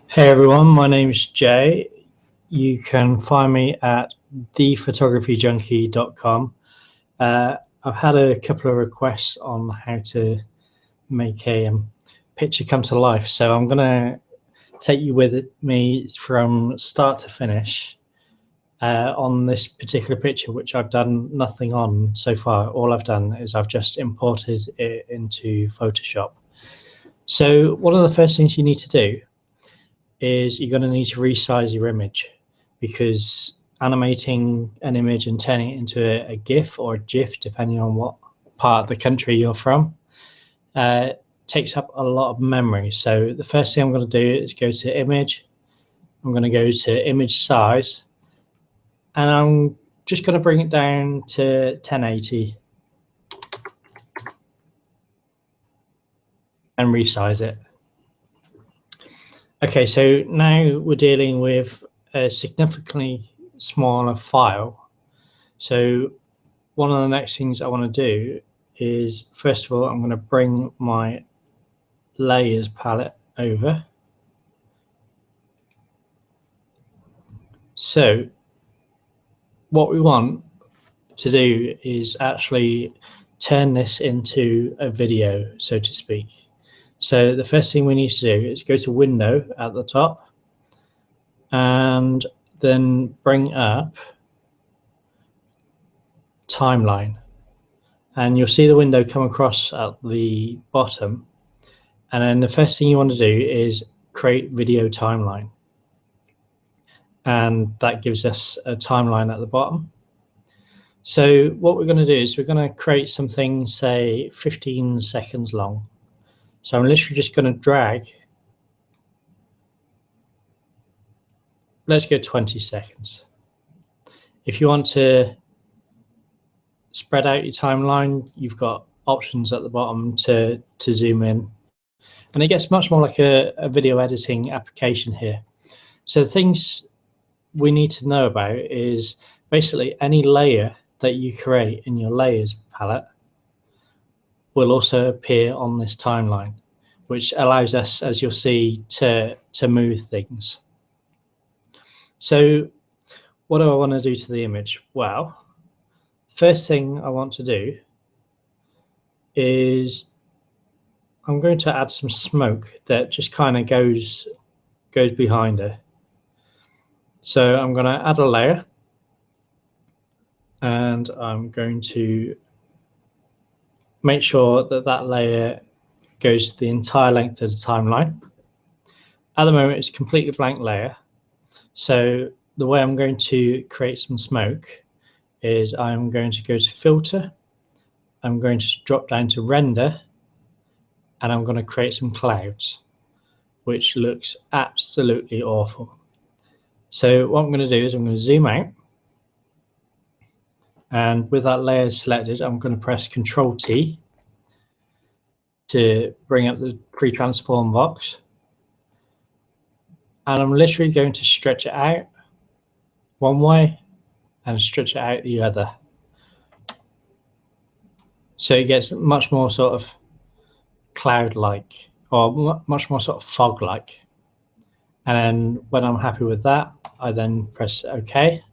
Hey everyone, my name is Jay. You can find me at thephotographyjunkie.com. I've had a couple of requests on how to make a picture come to life, so I'm going to take you with me from start to finish on this particular picture, which I've done nothing on so far. All I've done is I've just imported it into Photoshop. So one of the first things you need to do is you're going to need to resize your image, because animating an image and turning it into a GIF or a GIF, depending on what part of the country you're from, takes up a lot of memory. So the first thing I'm going to do is go to image. I'm going to go to image size, and I'm just going to bring it down to 1080 and resize it. Okay, so now we're dealing with a significantly smaller file. So one of the next things I want to do is, first of all, I'm going to bring my layers palette over. So what we want to do is actually turn this into a video, so to speak. So the first thing we need to do is go to Window at the top and then bring up Timeline. And you'll see the window come across at the bottom. And then the first thing you want to do is create video timeline. And that gives us a timeline at the bottom. So what we're going to do is we're going to create something, say, 15 seconds long. So I'm literally just going to drag. Let's go 20 seconds. If you want to spread out your timeline, you've got options at the bottom to zoom in. And it gets much more like a video editing application here. So the things we need to know about is basically any layer that you create in your layers palette will also appear on this timeline, which allows us, as you'll see, to move things. So what do I want to do to the image? Well, first thing I want to do is I'm going to add some smoke that just kind of goes behind her. So I'm going to add a layer, and I'm going to make sure that that layer goes the entire length of the timeline. At the moment, it's a completely blank layer. So the way I'm going to create some smoke is I'm going to go to Filter. I'm going to drop down to Render, and I'm going to create some clouds, which looks absolutely awful. So what I'm going to do is I'm going to zoom out. And with that layer selected, I'm going to press Control-T to bring up the pre-transform box. And I'm literally going to stretch it out one way and stretch it out the other. So it gets much more sort of cloud-like, or much more sort of fog-like. And then when I'm happy with that, I then press OK.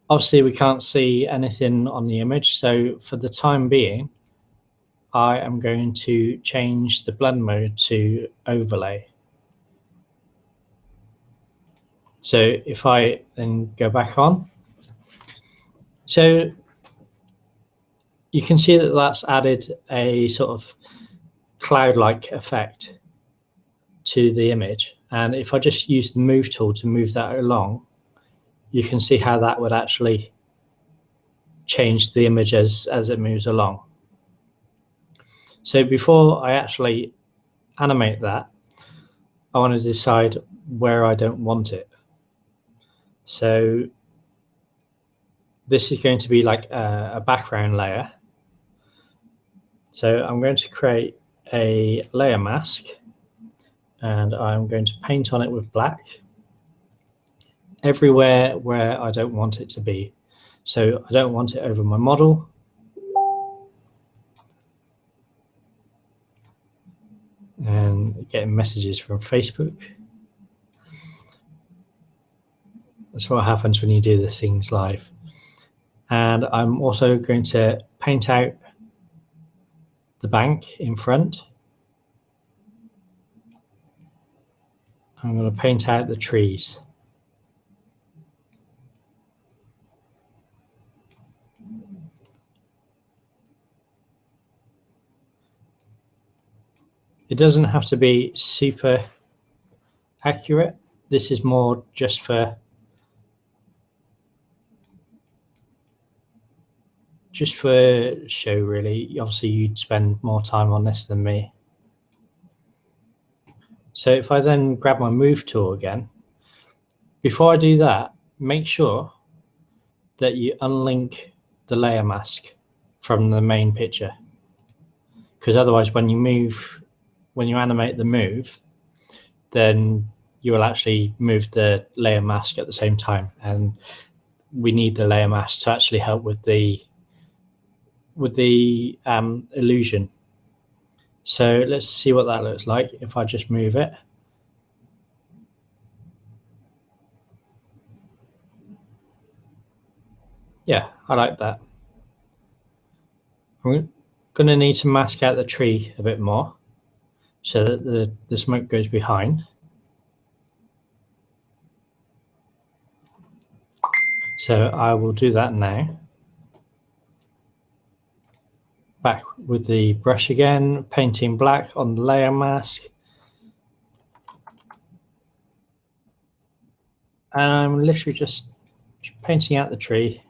Obviously, we can't see anything on the image. So for the time being, I am going to change the blend mode to overlay. So if I then go back on, so you can see that that's added a sort of cloud-like effect to the image. And if I just use the move tool to move that along, you can see how that would actually change the image as it moves along. So before I actually animate that, I want to decide where I don't want it. So this is going to be like a background layer. So I'm going to create a layer mask, and I'm going to paint on it with black everywhere where I don't want it to be. So I don't want it over my model. And getting messages from Facebook. That's what happens when you do the things live. And I'm also going to paint out the bank in front. I'm going to paint out the trees. It doesn't have to be super accurate. This is more just for show, really. Obviously, you'd spend more time on this than me. So if I then grab my move tool again, before I do that, make sure that you unlink the layer mask from the main picture, because otherwise when you animate the move, then you will actually move the layer mask at the same time, and we need the layer mask to actually help with the illusion. So let's see what that looks like if I just move it. Yeah, I like that. I'm going to need to mask out the tree a bit more so that the smoke goes behind. So I will do that now. Back with the brush again, painting black on the layer mask. And I'm literally just painting out the tree.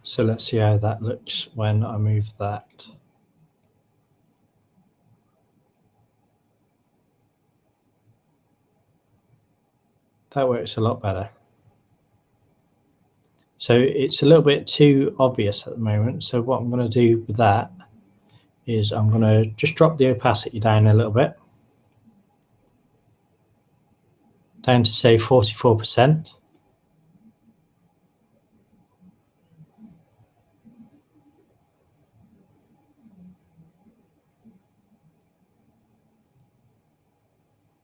So let's see how that looks when I move that. That works a lot better. So it's a little bit too obvious at the moment. So what I'm going to do with that is I'm going to just drop the opacity down a little bit, down to say 44%.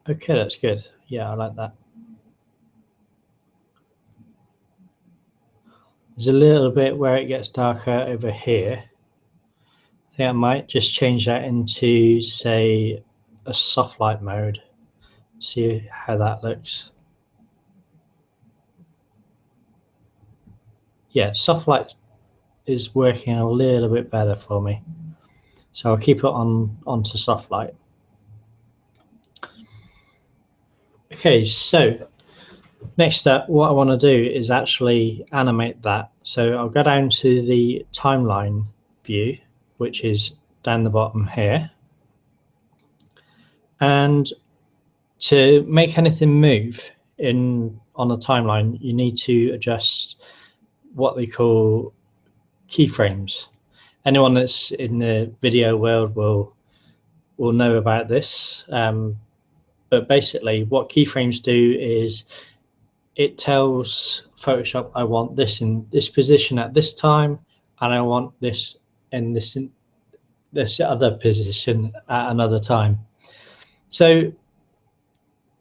Okay, that's good. Yeah, I like that. There's a little bit where it gets darker over here. I think I might just change that into, say, a soft light mode. See how that looks. Yeah, soft light is working a little bit better for me. So I'll keep it onto soft light. Okay, so next up, what I want to do is actually animate that. So I'll go down to the timeline view, which is down the bottom here. And to make anything move on the timeline, you need to adjust what they call keyframes. Anyone that's in the video world will know about this. But basically, what keyframes do is it tells Photoshop, I want this in this position at this time, and I want this in this other position at another time. So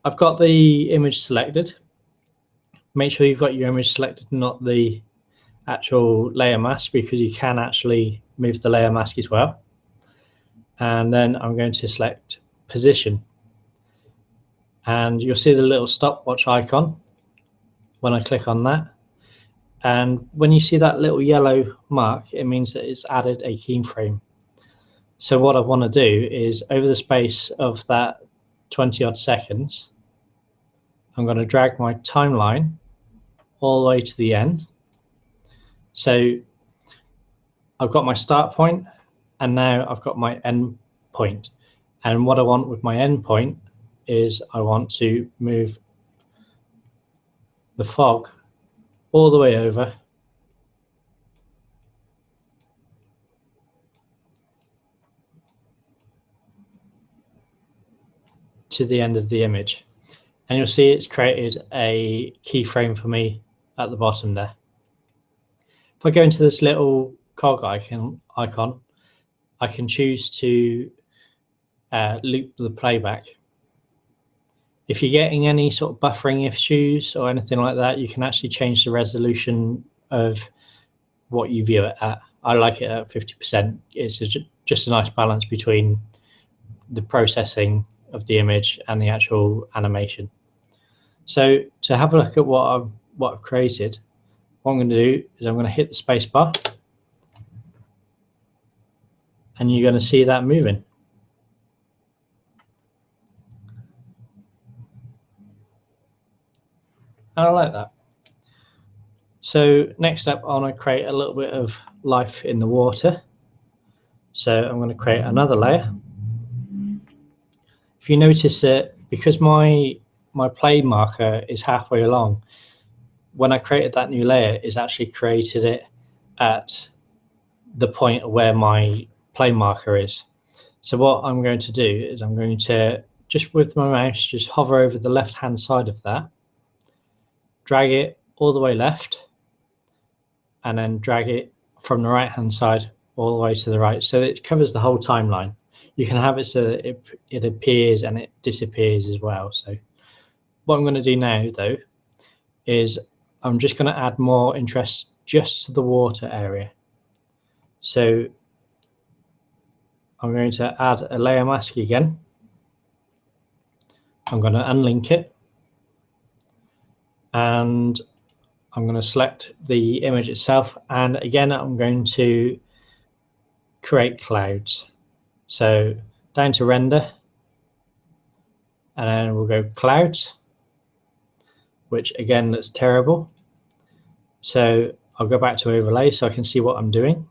I've got the image selected. Make sure you've got your image selected, not the actual layer mask, because you can actually move the layer mask as well. And then I'm going to select position. And you'll see the little stopwatch icon when I click on that. And when you see that little yellow mark, it means that it's added a keyframe. So what I want to do is, over the space of that 20 odd seconds, I'm going to drag my timeline all the way to the end. So I've got my start point, and now I've got my end point. And what I want with my end point is I want to move the fog all the way over. to the end of the image. And you'll see it's created a keyframe for me at the bottom there. If I go into this little cog icon, I can choose to loop the playback. If you're getting any sort of buffering issues or anything like that, you can actually change the resolution of what you view it at. I like it at 50%. It's just a nice balance between the processing of the image and the actual animation. So to have a look at what I've created, what I'm going to do is I'm going to hit the space bar, and you're going to see that moving. And I like that. So next up, I want to create a little bit of life in the water. So I'm going to create another layer. If you notice that because my play marker is halfway along, when I created that new layer, it's actually created it at the point where my play marker is. So what I'm going to do is I'm going to, just with my mouse, just hover over the left-hand side of that, drag it all the way left, and then drag it from the right-hand side all the way to the right. So it covers the whole timeline. You can have it so that it appears and it disappears as well. So what I'm going to do now, though, is I'm just going to add more interest just to the water area. So I'm going to add a layer mask again. I'm going to unlink it, and I'm going to select the image itself, and again I'm going to create clouds. So down to render, and then we'll go clouds, which again looks terrible. So I'll go back to overlay so I can see what I'm doing.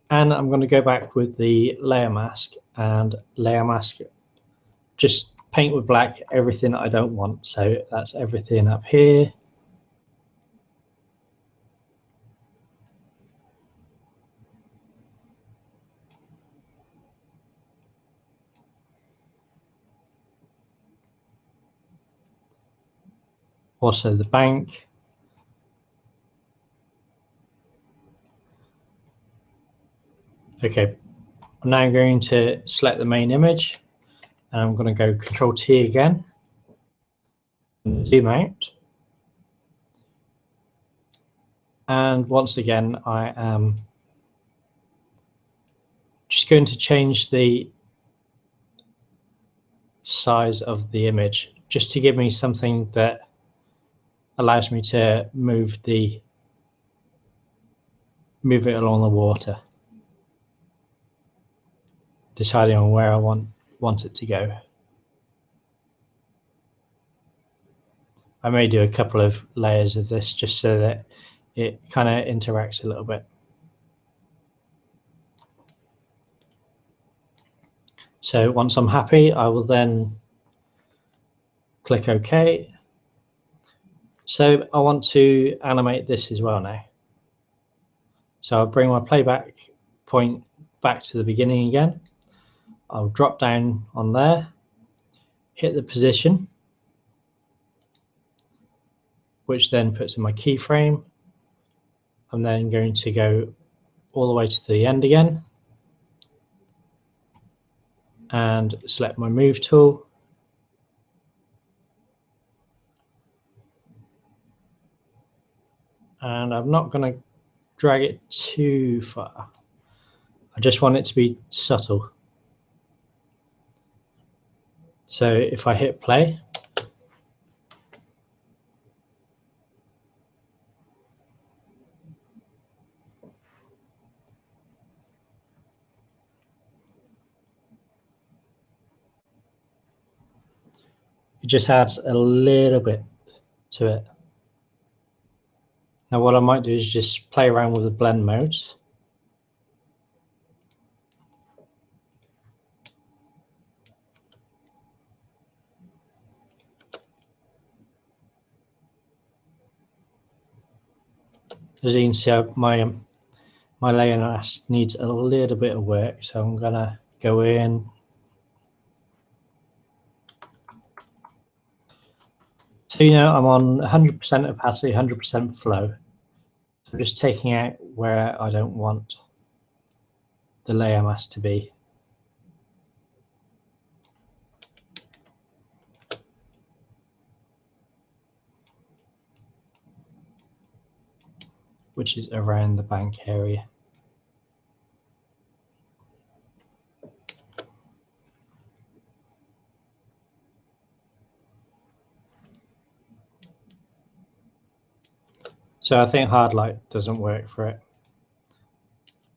And I'm going to go back with the layer mask, and layer mask, just paint with black everything that I don't want. So that's everything up here. Also the bank. Okay, I'm now going to select the main image, and I'm going to go Control T again, and zoom out. And once again, I am just going to change the size of the image just to give me something that allows me to move it along the water, deciding on where I want it to go. I may do a couple of layers of this just so that it kind of interacts a little bit. So once I'm happy, I will then click OK. So I want to animate this as well now. So I'll bring my playback point back to the beginning again. I'll drop down on there, hit the position, which then puts in my keyframe. I'm then going to go all the way to the end again and select my move tool. And I'm not going to drag it too far. I just want it to be subtle. So if I hit play, it just adds a little bit to it. Now what I might do is just play around with the blend modes. As you can see, my layer mask needs a little bit of work, so I'm gonna go in So I'm on 100% opacity, 100% flow. So I'm just taking out where I don't want the layer mask to be. Which is around the bank area. So I think hard light doesn't work for it.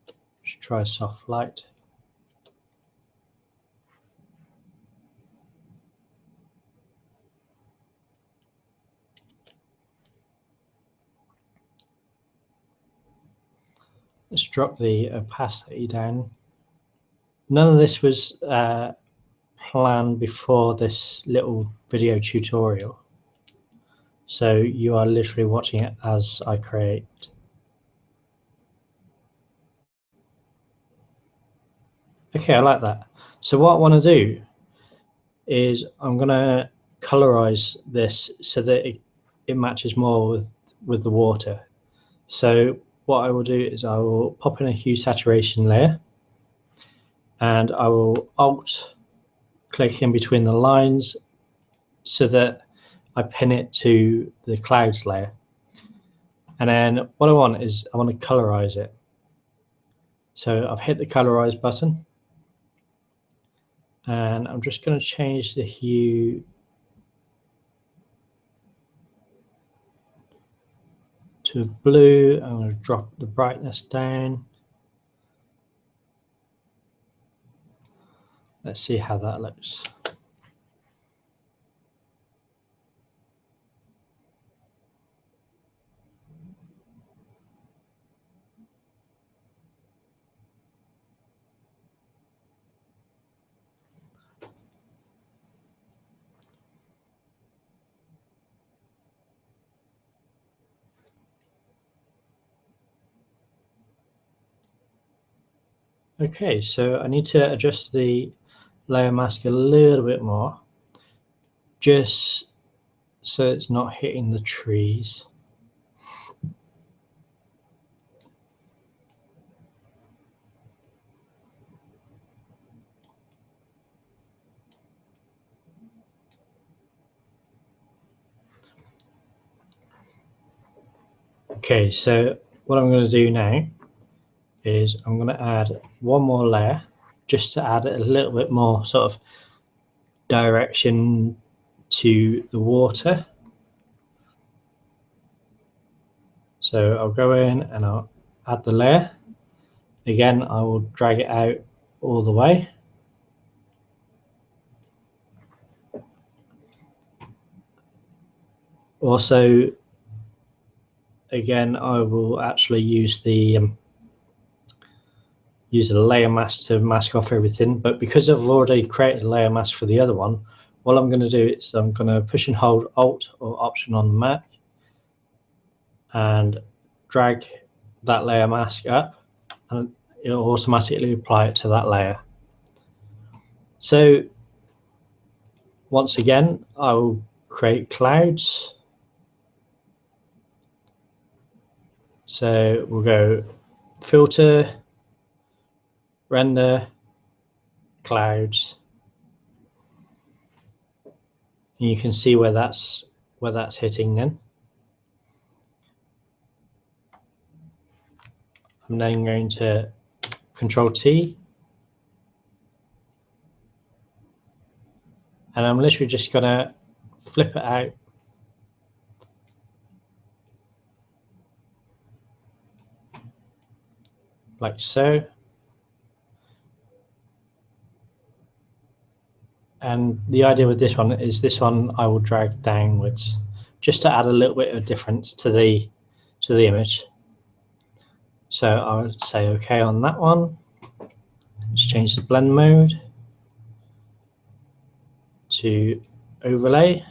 Let's try soft light. Let's drop the opacity down. None of this was planned before this little video tutorial. So you are literally watching it as I create. Okay, I like that. So what I want to do is I'm going to colorize this so that it matches more with the water. So what I will do is I will pop in a hue saturation layer, and I will alt click in between the lines so that I pin it to the clouds layer. And then what I want is I want to colorize it. So I've hit the colorize button, and I'm just going to change the hue to blue. I'm going to drop the brightness down. Let's see how that looks. Okay, so I need to adjust the layer mask a little bit more, just so it's not hitting the trees. Okay, so what I'm going to do now is I'm going to add one more layer just to add a little bit more sort of direction to the water. So I'll go in and I'll add the layer. Again, I will drag it out all the way. Also, again, I will actually use the layer mask to mask off everything, but because I've already created a layer mask for the other one, what I'm going to do is I'm going to push and hold Alt or Option on the Mac and drag that layer mask up, and it'll automatically apply it to that layer. So once again, I will create clouds. So we'll go Filter, Render, Clouds. And you can see where that's hitting then. I'm then going to Control T, and I'm literally just going to flip it out like so. And the idea with this one is this one I will drag downwards just to add a little bit of difference to the image. So I'll say OK on that one. Let's change the blend mode to overlay.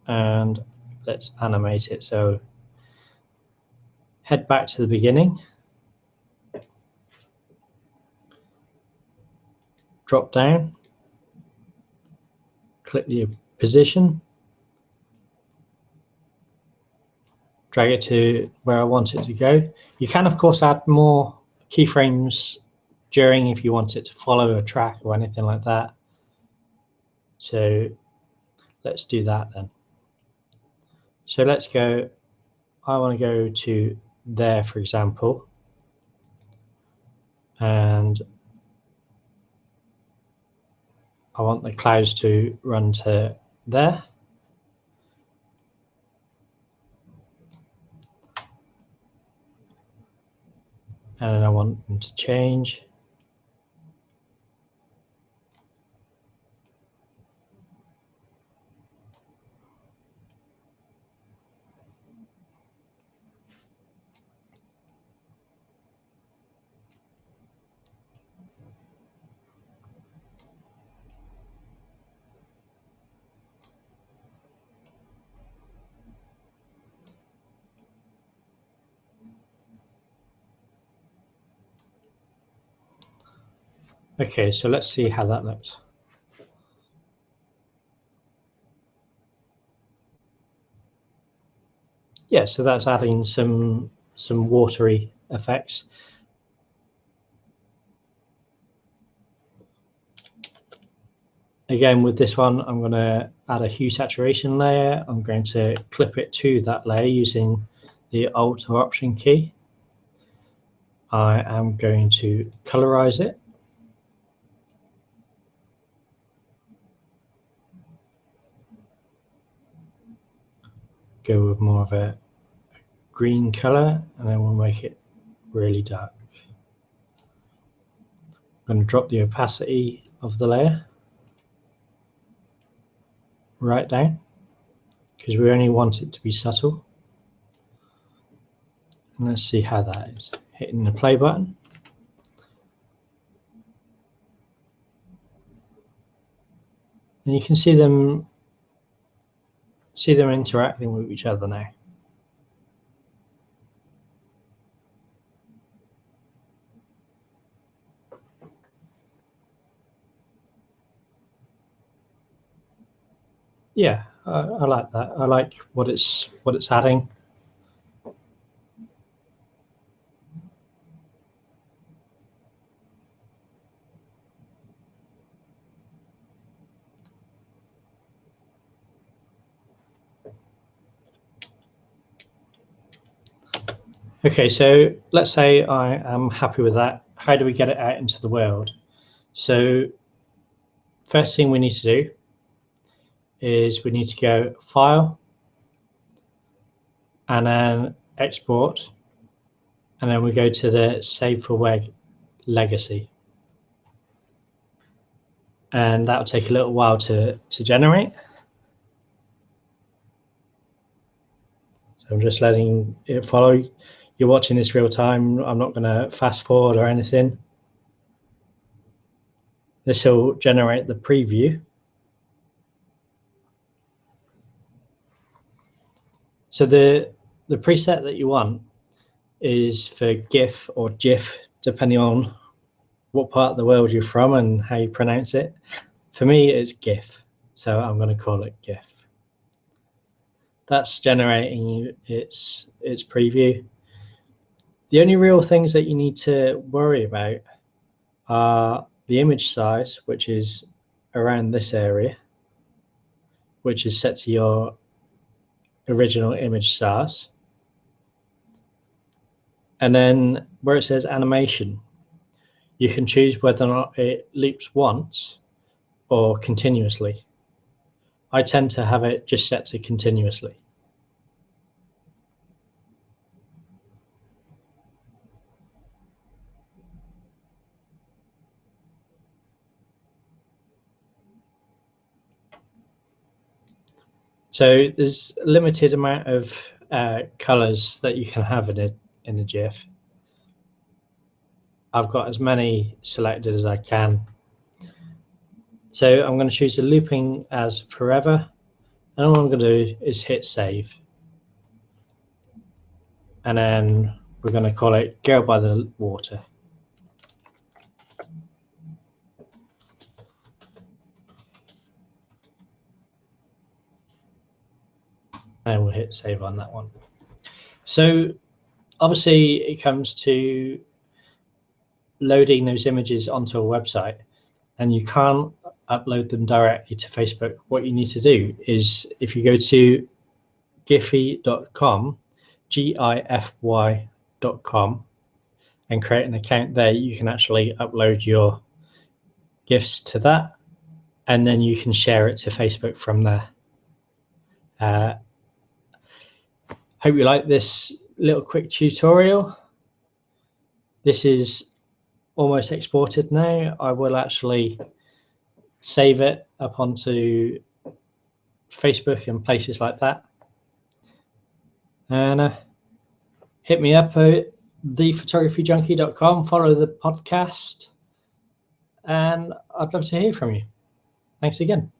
And let's animate it. So head back to the beginning. Drop down. click the position, drag it to where I want it to go. You can, of course, add more keyframes during if you want it to follow a track or anything like that. So let's do that then. So let's go, I want to go to there, for example, and I want the clouds to run to there. And then I want them to change. Okay, so let's see how that looks. Yeah, so that's adding some watery effects. Again, with this one, I'm going to add a hue saturation layer. I'm going to clip it to that layer using the Alt or Option key. I am going to colorize it. Go with more of a green color, and then we'll make it really dark. I'm going to drop the opacity of the layer right down because we only want it to be subtle. And let's see how that is. Hitting the play button. And you can see them interacting with each other now. Yeah, I like that. I like what it's adding. Okay, so let's say I am happy with that. How do we get it out into the world? So first thing we need to do is we need to go File, and then Export, and then we go to the Save for Web Legacy. And that'll take a little while to generate. So I'm just letting it follow. You're watching this real time. I'm not going to fast forward or anything. This will generate the preview. So the preset that you want is for GIF or GIF, depending on what part of the world you're from and how you pronounce it. For me, it's GIF, so I'm going to call it GIF. That's generating its preview. The only real things that you need to worry about are the image size, which is around this area, which is set to your original image size. And then where it says animation, you can choose whether or not it loops once or continuously. I tend to have it just set to continuously. So there's a limited amount of colors that you can have in a GIF. I've got as many selected as I can. So I'm going to choose the looping as forever. And all I'm going to do is hit save. And then we're going to call it Girl by the Water. And we'll hit save on that one. So obviously it comes to loading those images onto a website, and you can't upload them directly to Facebook. What you need to do is, if you go to giphy.com, gify.com, and create an account there, you can actually upload your GIFs to that, and then you can share it to Facebook from there. Hope you like this little quick tutorial. This is almost exported now. I will actually save it up onto Facebook and places like that. And hit me up at thephotographyjunkie.com, follow the podcast, and I'd love to hear from you. Thanks again.